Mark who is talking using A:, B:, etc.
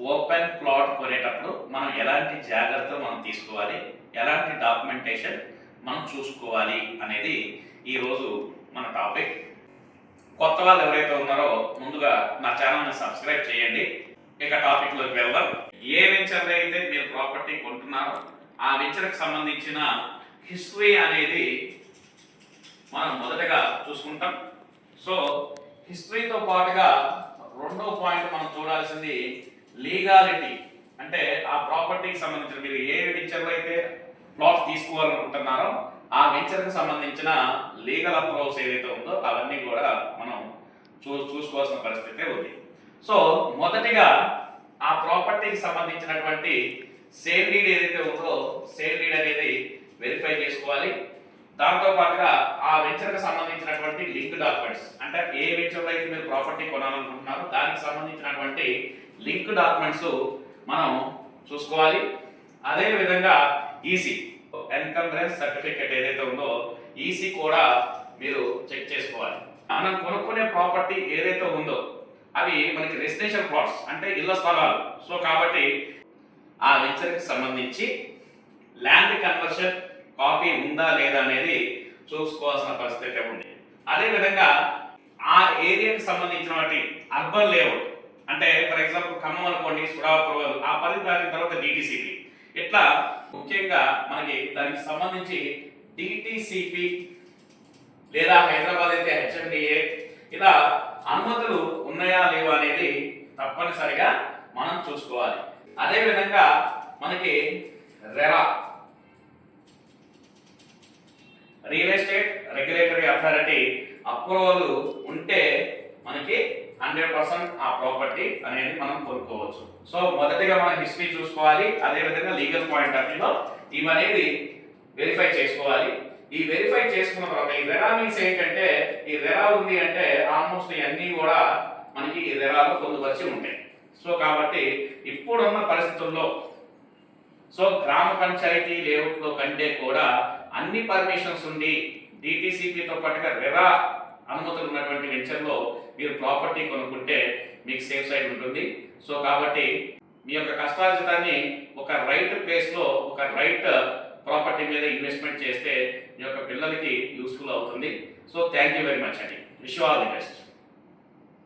A: Open plot కొనేటప్పుడు మనం ఎలాంటి జాగ్రత్తలు మనం తీసుకోవాలి, ఎలాంటి డాక్యుమెంటేషన్ మనం చూసుకోవాలి అనేది ఈరోజు మన టాపిక్. కొత్త వాళ్ళు ఎవరైతే ఉన్నారో ముందుగా నా ఛానల్ని సబ్స్క్రైబ్ చేయండి. ఇక టాపిక్లోకి వెళ్దాం. ఏ వెంచర్లో అయితే మీరు ప్రాపర్టీ కొంటున్నారో ఆ వెంచర్కి సంబంధించిన హిస్టరీ అనేది మనం మొదటగా చూసుకుంటాం. సో హిస్టరీతో పాటుగా రెండో పాయింట్ మనం చూడాల్సింది లీగాలిటీ. అంటే ఆ ప్రాపర్టీకి సంబంధించిన మీరు ఏ వెంచర్లో అయితే ప్లాట్ తీసుకోవాలనుకుంటున్నారో ఆ వెంచర్కి సంబంధించిన లీగల్ అప్రూవల్స్ ఏదైతే ఉందో అవన్నీ కూడా మనం చూసుకోవాల్సిన పరిస్థితి ఉంది. సో మొదటిగా ఆ ప్రాపర్టీకి సంబంధించినటువంటి సేల్ డీడ్ ఏదైతే ఉందో సేల్ డీడ్ అనేది వెరిఫై చేసుకోవాలి. దాంతో పాటుగా ఆ వెంచర్కి సంబంధించినటువంటి లింక్ డాక్యుమెంట్స్, అంటే ఏ వెంచర్లో అయితే మీరు ప్రాపర్టీ కొనాలనుకుంటున్నారో దానికి సంబంధించినటువంటి లింక్ డాక్యుమెంట్స్ మనం చూసుకోవాలి. అదే విధంగా ఈసీ ఎన్కంబరెన్స్ సర్టిఫికేట్ ఏదైతే ఉందో ఈసీ కూడా మీరు చెక్ చేసుకోవాలి. మనం కొనుక్కునే ప్రాపర్టీ ఏదైతే ఉందో అవి మనకి రెసిడెన్షియల్ ప్లాట్స్ అంటే ఇళ్ల స్థలాలు. సో కాబట్టి ఆ వెంచర్కి సంబంధించి ల్యాండ్ కన్వర్షన్ కాపీ ఉందా లేదా అనేది చూసుకోవాల్సిన పరిస్థితి ఉంది. అదేవిధంగా ఆ ఏరియాకి సంబంధించినటువంటి అర్బన్ లేఅవుట్, అంటే ఫర్ ఎగ్జాంపుల్ ఖమ్మం అనుకోండి, సుడాపురం, ఆ పరిధి దాటిన తర్వాత డిటిసిపి, ఇట్లా ముఖ్యంగా మనకి దానికి సంబంధించి డిటిసిపి లేదా హైదరాబాద్ అయితే హెచ్ఎండిఏ ఇలా అనుమతులు ఉన్నాయా లేవా అనేది తప్పనిసరిగా మనం చూసుకోవాలి. అదేవిధంగా మనకి RERA real estate regulatory authority approval ఉంటే మనకి 100% ఆ ప్రాపర్టీ అనేది మనం కొనుక్కోవచ్చు. సో మొదటిగా మనం హిస్టరీ చూసుకోవాలి. అదేవిధంగా లీగల్ పాయింట్ ఆఫ్ వ్యూలో ఇవనేది వెరిఫై చేసుకోవాలి. ఈ వెరిఫై చేసుకున్న తర్వాత ఈ రెరా మీన్స్ ఏంటంటే, ఈ రెరా ఉంది అంటే ఆల్మోస్ట్ ఇవన్నీ కూడా మనకి ఈ రెరాలో పొందుపరిచి ఉంటాయి. సో కాబట్టి ఇప్పుడున్న పరిస్థితుల్లో సో గ్రామ పంచాయతీ లేఅవుట్లో కంటే కూడా అన్ని పర్మిషన్స్ ఉండి డిటిసిపితో పాటుగా రెరా అనుమతులు ఉన్నటువంటి వెంచర్లో మీరు ప్రాపర్టీ కొనుక్కుంటే మీకు సేఫ్ సైడ్ ఉంటుంది. సో కాబట్టి మీ యొక్క కష్టార్జితాన్ని ఒక రైట్ ప్లేస్లో ఒక రైట్ ప్రాపర్టీ మీద ఇన్వెస్ట్మెంట్ చేస్తే మీ యొక్క పిల్లలకి యూస్ఫుల్ అవుతుంది. So thank you very much అండి. Wish you all the best.